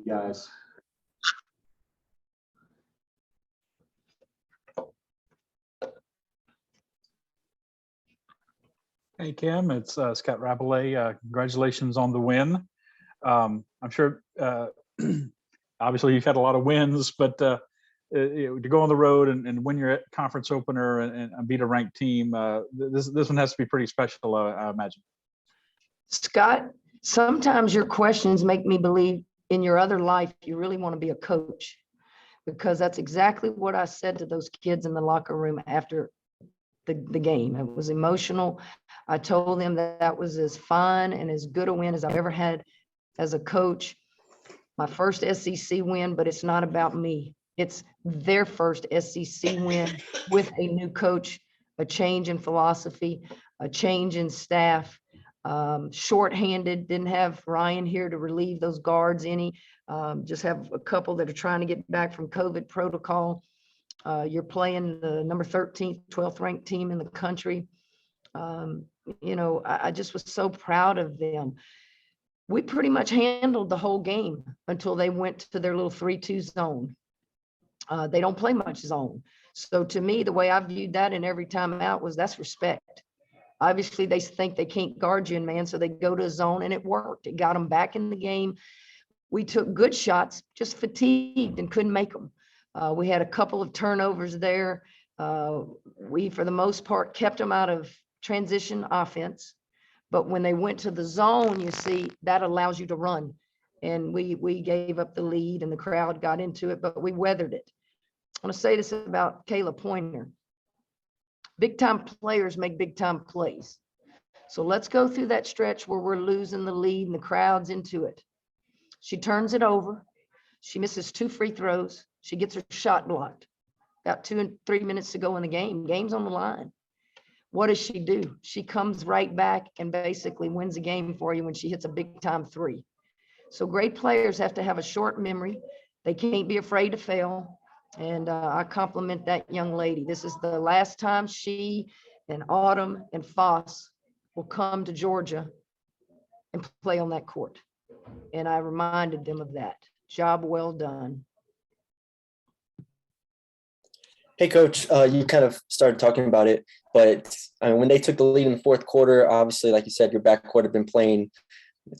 guys. Hey, Kim, it's Scott Rabelais. Congratulations on the win. I'm sure, obviously, you've had a lot of wins, but to go on the road and win your conference opener and beat a ranked team, this one has to be pretty special, I imagine. Scott, sometimes your questions make me believe in your other life you really want to be a coach, because that's exactly what I said to those kids in the locker room after the game. It was emotional. I told them that that was as fun and as good a win as I've ever had as a coach. My first SEC win, but it's not about me. It's their first SEC win with a new coach, a change in philosophy, a change in staff. Shorthanded, didn't have Ryan here to relieve those guards any. Just have a couple that are trying to get back from COVID protocol. You're playing the number 13th, 12th ranked team in the country. I just was so proud of them. We pretty much handled the whole game until they went to their little 3-2 zone. They don't play much zone. So to me, the way I viewed that in every time out was that's respect. Obviously, they think they can't guard you in man, so they go to a zone, and it worked. It got them back in the game. We took good shots, just fatigued and couldn't make them. We had a couple of turnovers there. We, for the most part, kept them out of transition offense. But when they went to the zone, you see, that allows you to run. And we gave up the lead, and the crowd got into it, but we weathered it. I want to say this about Kayla Pointer. Big time players make big time plays. So let's go through that stretch where we're losing the lead and the crowd's into it. She turns it over. She misses 2 free throws. She gets her shot blocked. About 2 and 3 minutes to go in the game. Game's on the line. What does she do? She comes right back and basically wins the game for you when she hits a big time 3. So great players have to have a short memory. They can't be afraid to fail. And I compliment that young lady. This is the last time she and Autumn and Foss will come to Georgia and play on that court. And I reminded them of that. Job well done. Hey, Coach, you kind of started talking about it, but when they took the lead in the fourth quarter, obviously, like you said, your backcourt had been playing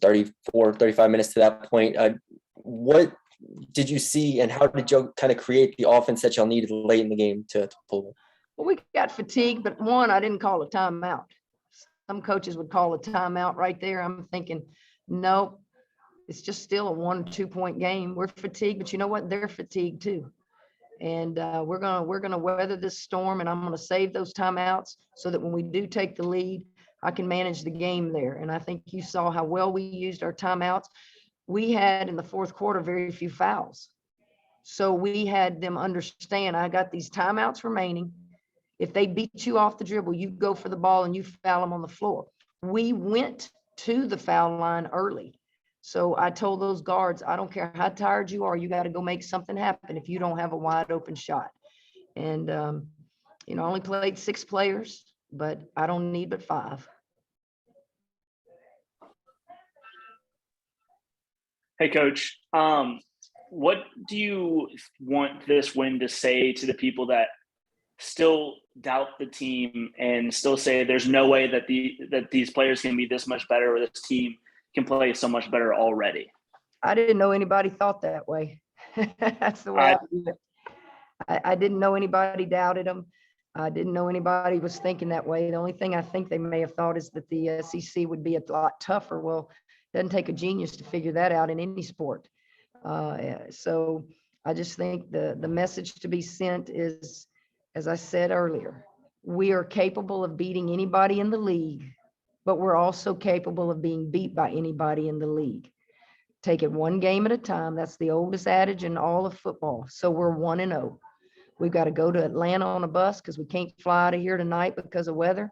34, 35 minutes to that point. What did you see, and how did you kind of create the offense that y'all needed late in the game to pull it? Well, we got fatigued, but one, I didn't call a timeout. Some coaches would call a timeout right there. I'm thinking, nope, it's just still a 1-2 point game. We're fatigued, but you know what? They're fatigued too. And we're gonna weather this storm, and I'm gonna save those timeouts so that when we do take the lead, I can manage the game there. And I think you saw how well we used our timeouts. We had in the fourth quarter very few fouls. So we had them understand, I got these timeouts remaining. If they beat you off the dribble, you go for the ball and you foul them on the floor. We went to the foul line early. So I told those guards, I don't care how tired you are, you got to go make something happen if you don't have a wide open shot. And, I only played 6 players, but I don't need but 5. Hey, Coach, what do you want this win to say to the people that still doubt the team and still say there's no way that these players can be this much better, or this team can play so much better already? I didn't know anybody thought that way. That's the way I view it. I didn't know anybody doubted them. I didn't know anybody was thinking that way. The only thing I think they may have thought is that the SEC would be a lot tougher. Well, it doesn't take a genius to figure that out in any sport. So I just think the message to be sent is, as I said earlier, we are capable of beating anybody in the league, but we're also capable of being beat by anybody in the league. Take it one game at a time. That's the oldest adage in all of football. So we're 1-0. We've got to go to Atlanta on a bus because we can't fly out of here tonight because of weather.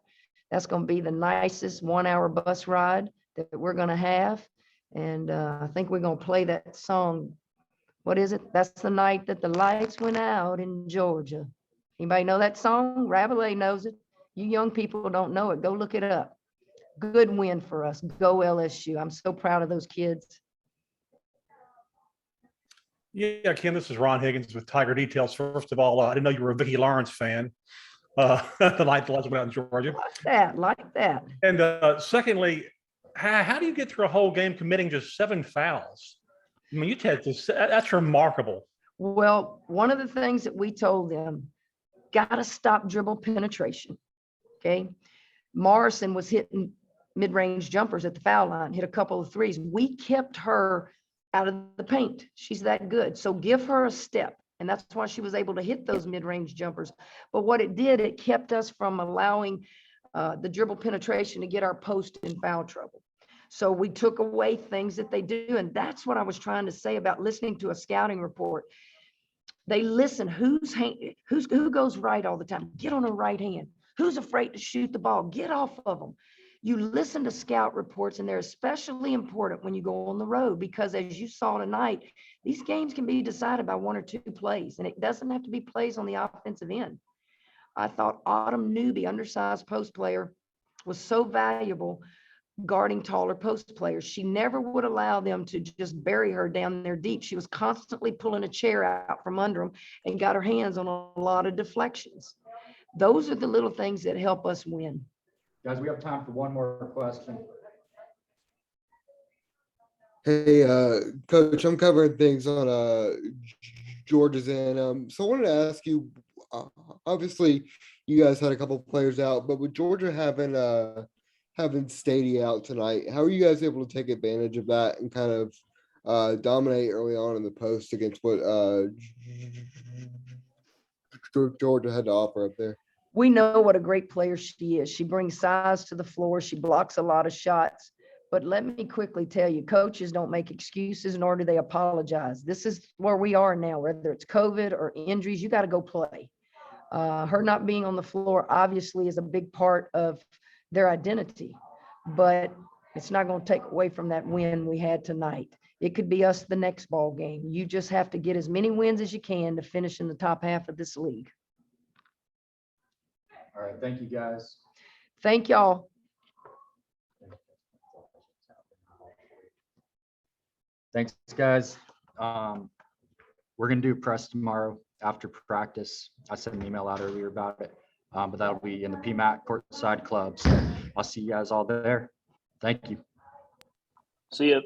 That's going to be the nicest 1-hour bus ride that we're going to have. And I think we're going to play that song. What is it? That's the night that the lights went out in Georgia. Anybody know that song? Rabelais knows it. You young people don't know it. Go look it up. Good win for us. Go LSU. I'm so proud of those kids. Yeah, Ken, this is Ron Higgins with Tiger Details. First of all, I didn't know you were a Vicki Lawrence fan. The night went out in Georgia. Like that. And secondly, how do you get through a whole game committing just 7 fouls? I mean, that's remarkable. Well, one of the things that we told them, got to stop dribble penetration. Okay. Morrison was hitting mid-range jumpers at the foul line, hit a couple of threes. We kept her out of the paint. She's that good. So give her a step. And that's why she was able to hit those mid-range jumpers. But what it did, it kept us from allowing the dribble penetration to get our post in foul trouble. So we took away things that they do. And that's what I was trying to say about listening to a scouting report. They listen, who goes right all the time? Get on the right hand. Who's afraid to shoot the ball? Get off of them. You listen to scout reports, and they're especially important when you go on the road, because as you saw tonight, these games can be decided by 1 or 2 plays, and it doesn't have to be plays on the offensive end. I thought Autumn Newby, undersized post player, was so valuable guarding taller post players. She never would allow them to just bury her down there deep. She was constantly pulling a chair out from under them and got her hands on a lot of deflections. Those are the little things that help us win. Guys, we have time for one more question. Hey, Coach, I'm covering things on Georgia's end. So I wanted to ask you, obviously, you guys had a couple of players out, but with Georgia having Stady out tonight, how are you guys able to take advantage of that and kind of dominate early on in the post against what Georgia had to offer up there? We know what a great player she is. She brings size to the floor. She blocks a lot of shots. But let me quickly tell you, coaches don't make excuses, nor do they apologize. This is where we are now, whether it's COVID or injuries, you got to go play. Her not being on the floor obviously is a big part of their identity, but it's not going to take away from that win we had tonight. It could be us the next ball game. You just have to get as many wins as you can to finish in the top half of this league. All right, thank you, guys. Thank y'all. Thanks, guys. We're gonna do press tomorrow after practice. I sent an email out earlier about it, but that'll be in the PMAC courtside club. So I'll see you guys all there. Thank you. See you.